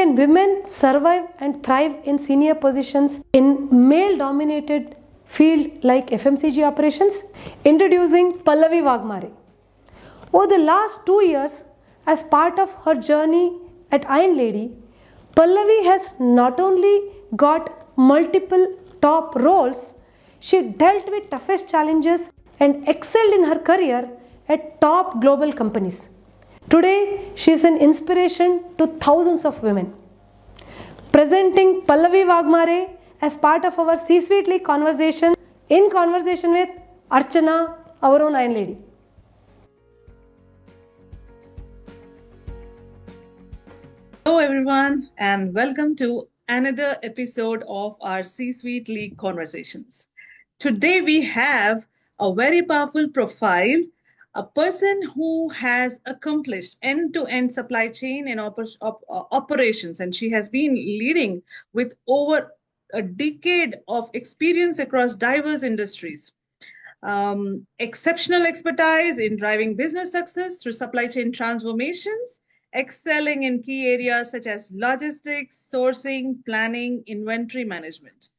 can women survive and thrive in senior positions in male-dominated field like FMCG operations? Introducing Pallavi Waghmare. Over the last 2 years, as part of her journey at Iron Lady, Pallavi has not only got multiple top roles, she dealt with toughest challenges and excelled in her career at top global companies. Today, she is an inspiration to thousands of women. Presenting Pallavi Waghmare as part of our C-Suite League conversation in conversation with Archana, our own Iron Lady. Hello everyone and welcome to another episode of our C-Suite League Conversations. Today we have a very powerful profile, a person who has accomplished end-to-end supply chain and operations, and she has been leading with over a decade of experience across diverse industries. Exceptional expertise in driving business success through supply chain transformations, excelling in key areas such as logistics, sourcing, planning, inventory management.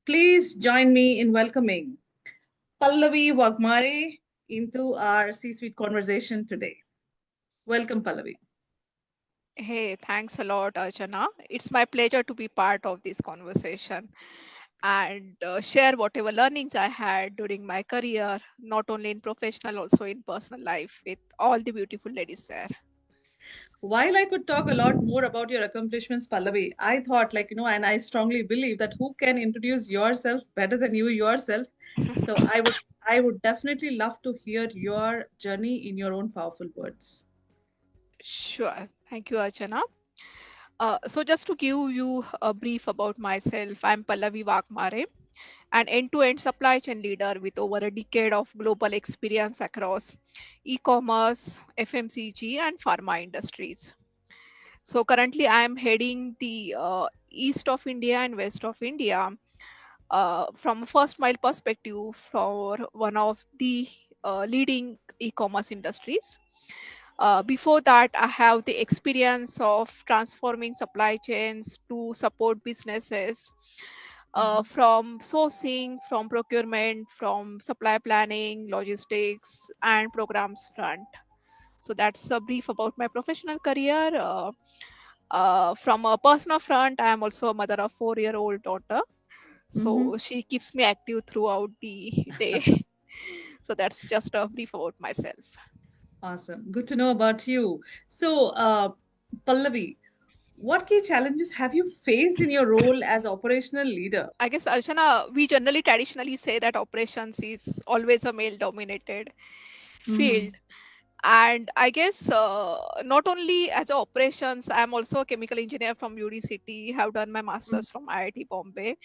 Please join me in welcoming Pallavi Waghmare into our C-Suite conversation today. Welcome, Pallavi. Hey, thanks a lot, Archana. It's my pleasure to be part of this conversation and share whatever learnings I had during my career, not only in professional, also in personal life with all the beautiful ladies there. While I could talk a lot more about your accomplishments, Pallavi, I thought, and I strongly believe that who can introduce yourself better than you yourself? So I would definitely love to hear your journey in your own powerful words. Sure. Thank you, Archana. So just to give you a brief about myself, I'm Pallavi Waghmare, an end-to-end supply chain leader with over a decade of global experience across e-commerce, FMCG, and pharma industries. So currently, I am heading the east of India and west of India from a first mile perspective for one of the leading e-commerce industries. Before that, I have the experience of transforming supply chains to support businesses from sourcing, from procurement, from supply planning, logistics, and programs front. So that's a brief about my professional career. From a personal front, I am also a mother of 4-year-old daughter. So she keeps me active throughout the day. So that's just a brief about myself. Awesome. Good to know about you. So, Pallavi, what key challenges have you faced in your role as operational leader? I guess, Archana, we generally traditionally say that operations is always a male dominated field. And I guess not only as a operations, I'm also a chemical engineer from UD City, have done my master's from IIT Bombay,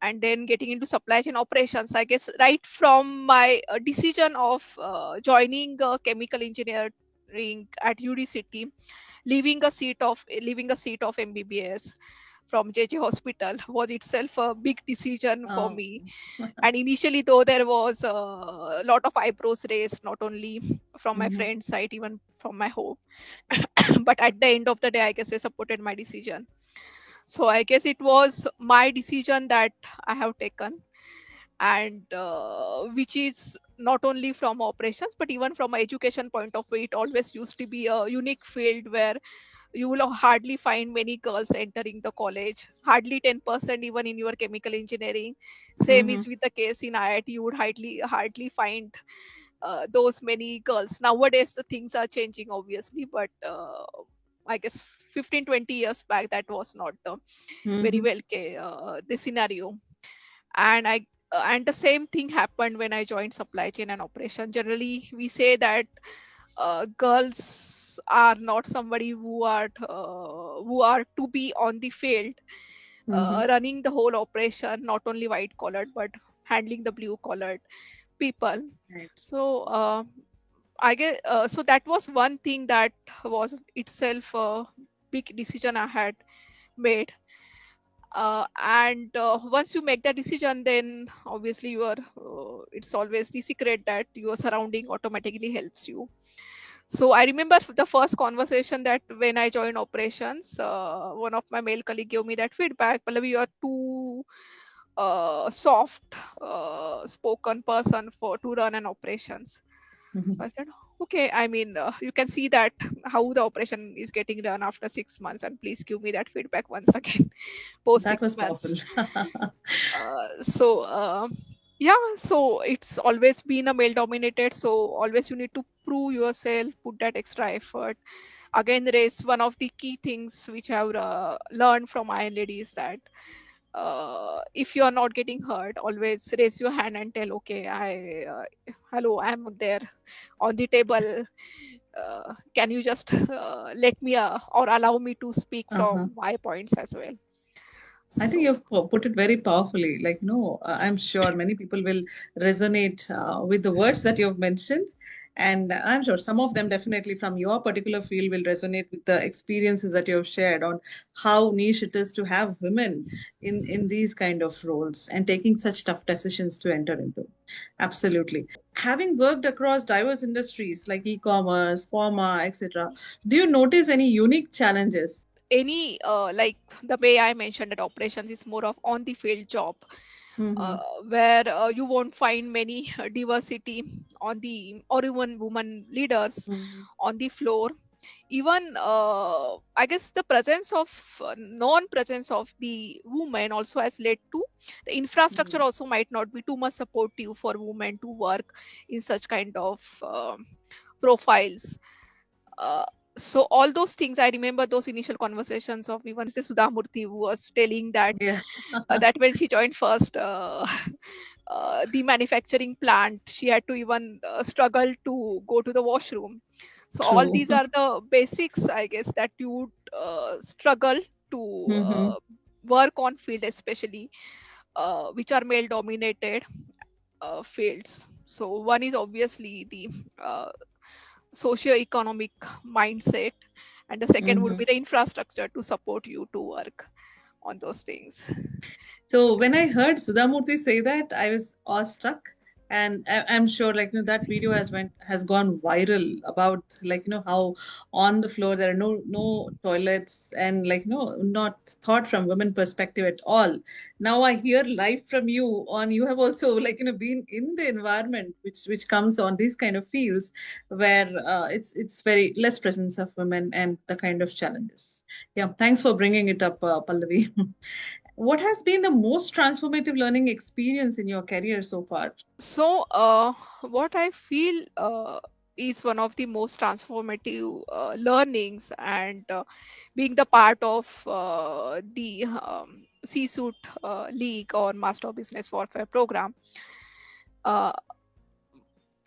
and then getting into supply chain operations. I guess right from my decision of joining chemical engineering at UD City, leaving a seat of MBBS from JJ Hospital was itself a big decision for me. And initially, though, there was a lot of eyebrows raised, not only from my friend's side, even from my home. But at the end of the day, I guess they supported my decision. So I guess it was my decision that I have taken, and which is not only from operations, but even from an education point of view, it always used to be a unique field where you will hardly find many girls entering the college, hardly 10% even in your chemical engineering. Same is with the case in IIT, you would hardly find those many girls. Nowadays the things are changing obviously, but I guess 15-20 years back that was not very well the scenario. And and the same thing happened when I joined supply chain and operation. Generally we say that girls are not somebody who are to be on the field running the whole operation, not only white collared but handling the blue collared people. Right. So I guess so that was one thing that was itself a big decision I had made. And once you make that decision, then obviously you are it's always the secret that your surrounding automatically helps you. So I remember the first conversation that when I joined operations, one of my male colleague gave me that feedback. Pallavi, you are too soft spoken person for to run an operations. So I said, okay, I mean, you can see that how the operation is getting done after 6 months, and please give me that feedback once again post That was six powerful. months. So yeah, so it's always been a male dominated. So always you need to prove yourself, put that extra effort. Again, race one of the key things which I have learned from Iron Lady is that if you are not getting hurt, always raise your hand and tell, okay, hello, I'm there on the table. Can you just let me or allow me to speak Uh-huh. from my points as well? I think So you've put it very powerfully. Like, no, I'm sure many people will resonate with the words that you've mentioned. And I'm sure some of them definitely from your particular field will resonate with the experiences that you have shared on how niche it is to have women in these kind of roles and taking such tough decisions to enter into. Absolutely. Having worked across diverse industries like e-commerce, pharma, etc., do you notice any unique challenges? any like the way I mentioned that operations is more of on the field job, Mm-hmm. uh, where you won't find many diversity on the or even women leaders Mm-hmm. on the floor. Even I guess the presence of non-presence of the women also has led to the infrastructure also might not be too much supportive for women to work in such kind of profiles. uh, so all those things, I remember those initial conversations of even the Sudhamurthy who was telling that Yeah. that when she joined first the manufacturing plant, she had to even struggle to go to the washroom. So all True. these are the basics, I guess, that you would struggle to Mm-hmm. work on field, especially which are male dominated fields. So one is obviously the uh, socio-economic mindset, and the second would Mm-hmm. be the infrastructure to support you to work on those things. So when I heard Sudhamurthy say that, I was awestruck, and I'm sure like that video has gone viral about how on the floor there are no toilets and not thought from women perspective at all. Now I hear live from you on you have also been in the environment which comes on these kind of fields where it's very less presence of women and the kind of challenges. Yeah, thanks for bringing it up, Pallavi. What has been the most transformative learning experience in your career so far? So, what I feel is one of the most transformative learnings, and being the part of the C-suite league or Master of Business Warfare program. Uh,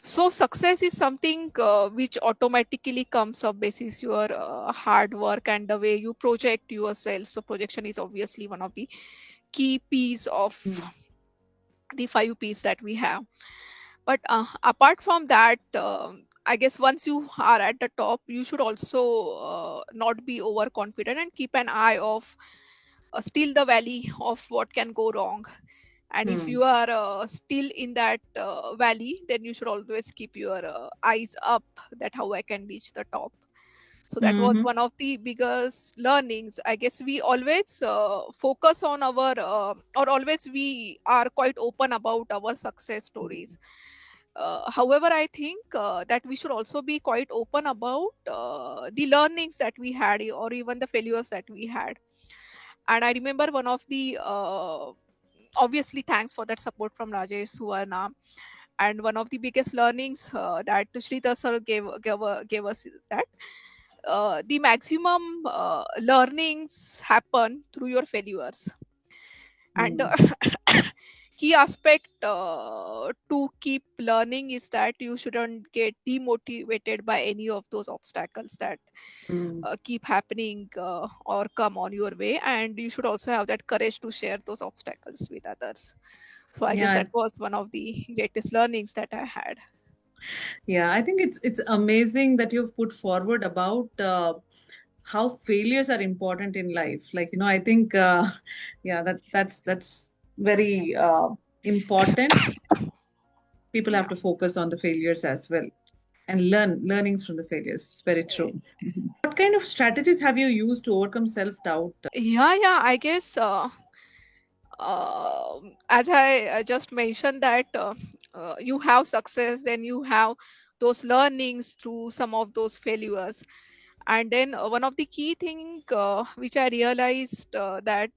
so, success is something which automatically comes up basis your hard work and the way you project yourself. So, projection is obviously one of the key piece of Mm. the 5 P's that we have. But apart from that, I guess once you are at the top, you should also not be overconfident and keep an eye of still the valley of what can go wrong. And if Hmm. you are still in that valley, then you should always keep your eyes up, that how I can reach the top. So that was Mm-hmm. one of the biggest learnings. I guess we always focus on our or always we are quite open about our success stories. However, I think that we should also be quite open about the learnings that we had or even the failures that we had. And I remember one of the obviously thanks for that support from Rajesh Suvarna. And one of the biggest learnings that Sridhar sir gave us is that the maximum learnings happen through your failures. And Hmm. key aspect to keep learning is that you shouldn't get demotivated by any of those obstacles that Hmm. keep happening or come on your way, and you should also have that courage to share those obstacles with others. So I guess Yeah, that was one of the greatest learnings that I had. yeah. I think it's amazing that you've put forward about how failures are important in life. I think yeah, that's very important. People have Yeah. to focus on the failures as well. and learnings from the failures. Very true. What kind of strategies have you used to overcome self-doubt? Yeah, I guess as I just mentioned that you have success, then you have those learnings through some of those failures. And then one of the key thing which I realized that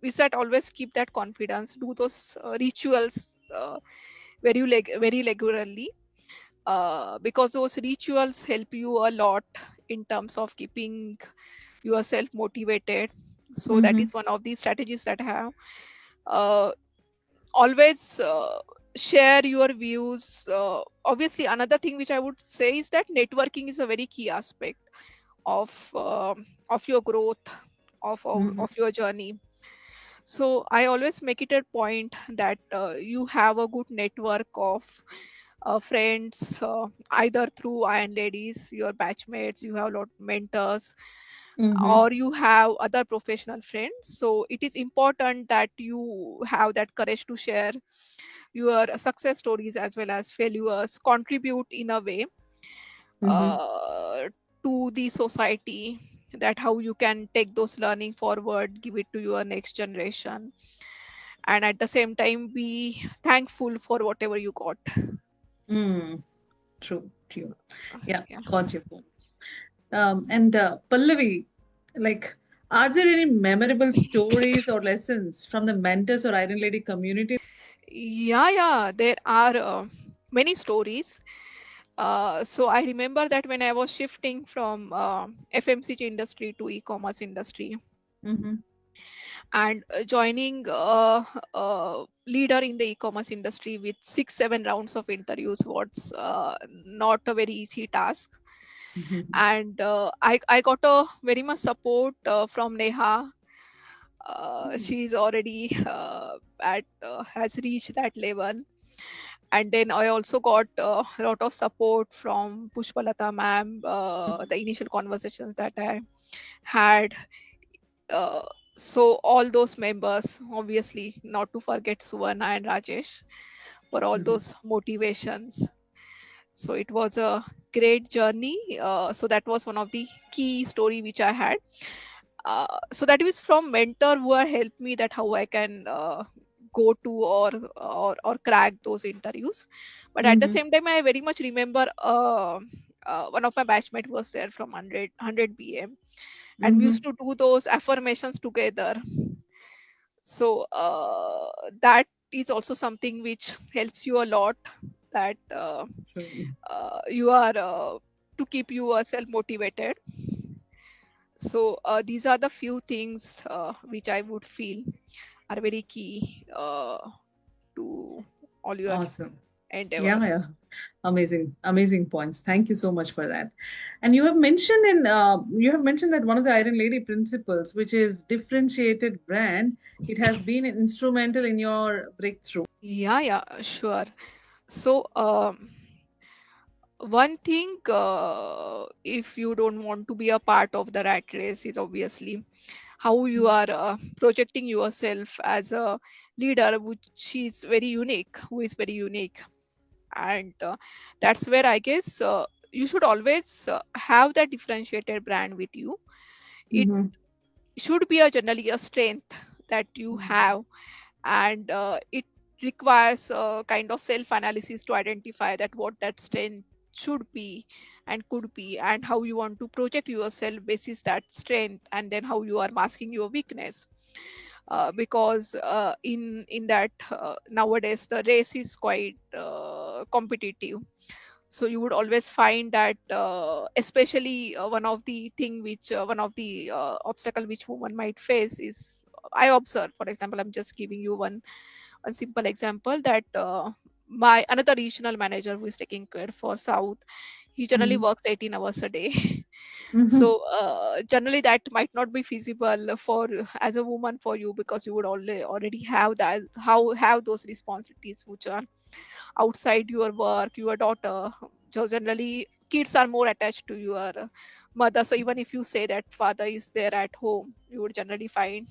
is that always keep that confidence, do those rituals very regularly, because those rituals help you a lot in terms of keeping yourself motivated. So that Mm-hmm. is one of the strategies that I have. uh, Always share your views. Obviously, another thing which I would say is that networking is a very key aspect of your growth, Mm-hmm. of your journey. So I always make it a point that you have a good network of friends, either through iron ladies, your batchmates, you have a lot mentors, Mm-hmm. or you have other professional friends. So it is important that you have that courage to share your success stories as well as failures, contribute in a way Mm-hmm. uh, to the society, that how you can take those learning forward, give it to your next generation, and at the same time be thankful for whatever you got. Mm. True, true. Yeah, Yeah. got your point. And Pallavi, like, are there any memorable stories or lessons from the mentors or Iron Lady community? Yeah, there are many stories. So I remember that when I was shifting from FMCG industry to e-commerce industry, Mm-hmm. and joining leader in the e-commerce industry with 6 7 rounds of interviews was not a very easy task. Mm-hmm. And I got a very much support from Neha. She's already has reached that level. And then I also got a lot of support from Pushpalata ma'am, the initial conversations that I had. uh, so all those members, obviously not to forget Suvarna and Rajesh, for all Mm-hmm. those motivations. So it was a great journey. So that was one of the key story which I had. So that was from mentor who had helped me that how I can go to or crack those interviews. But at the Mm-hmm. same time, I very much remember one of my batchmate was there from 100 BM, and we Mm-hmm. used to do those affirmations together. So that is also something which helps you a lot, that True. you are to keep yourself motivated. So these are the few things which I would feel are very key to all your Awesome. Yeah, endeavors. yeah. Amazing, amazing points. Thank you so much for that. And you have mentioned that one of the Iron Lady principles, which is differentiated brand, it has been instrumental in your breakthrough. Yeah, sure. So one thing, if you don't want to be a part of the rat race, is obviously how you are projecting yourself as a leader, which is very unique, who is very unique. And that's where I guess you should always have that differentiated brand with you. It Mm-hmm. should be a generally a strength that you have, and it requires a kind of self analysis to identify that what that strength should be and could be, and how you want to project yourself basis that strength, and then how you are masking your weakness. Because in that nowadays the race is quite competitive. So you would always find that especially one of the obstacle which woman might face is, I observe, for example, I'm just giving you one simple example, that my another regional manager who is taking care for south, he generally Mm-hmm. works 18 hours a day. Mm-hmm. So generally that might not be feasible for as a woman for you, because you would already have that, how have those responsibilities which are outside your work, your daughter. So generally kids are more attached to your mother. So even if you say that father is there at home, you would generally find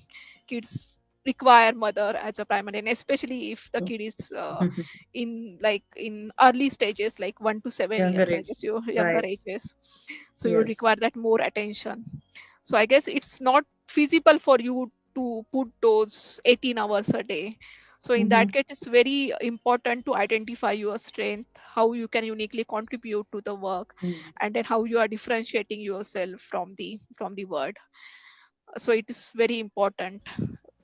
kids require mother as a primary, and especially if the kid is in early stages, like 1 to 7 Younger years, I age. guess, you younger Right. ages. So you would Yes. require that more attention. So I guess it's not feasible for you to put those 18 hours a day. So in that case, it's very important to identify your strength, how you can uniquely contribute to the work, and then how you are differentiating yourself from the world. So it is very important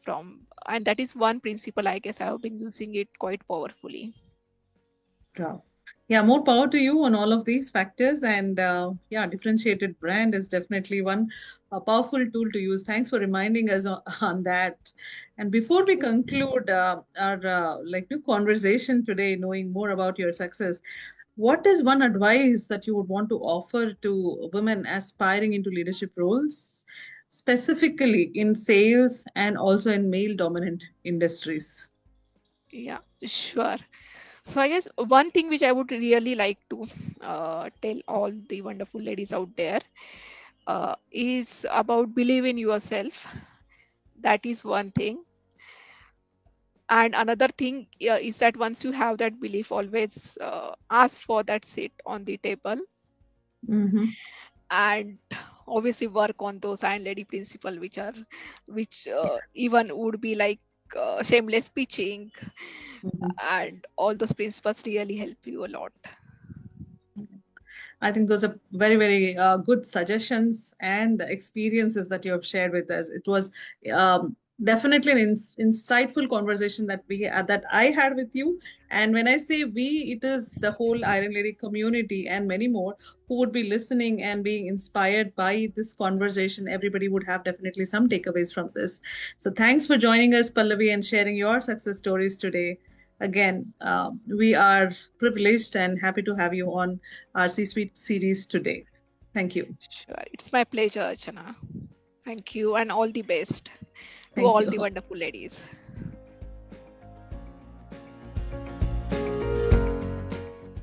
from, and that is one principle, I guess I have been using it quite powerfully. Wow. Yeah, more power to you on all of these factors. And yeah, differentiated brand is definitely one powerful tool to use. Thanks for reminding us on that. And before we conclude our new conversation today, knowing more about your success, what is one advice that you would want to offer to women aspiring into leadership roles, specifically in sales and also in male dominant industries? Yeah, sure. So I guess one thing which I would really like to tell all the wonderful ladies out there is about believe in yourself. That is one thing. And another thing is that once you have that belief, always ask for that seat on the table, Mm-hmm. and obviously work on those iron lady principle, which even would be like shameless pitching, and all those principles really help you a lot. I think those are very, very good suggestions and experiences that you have shared with us. It was definitely an insightful conversation that I had with you. And when I say we, it is the whole Iron Lady community and many more who would be listening and being inspired by this conversation. Everybody would have definitely some takeaways from this. So thanks for joining us, Pallavi, and sharing your success stories today. Again, we are privileged and happy to have you on our C-Suite series today. Thank you. Sure, it's my pleasure, Archana. Thank you, and all the best to Thank all the you. wonderful ladies.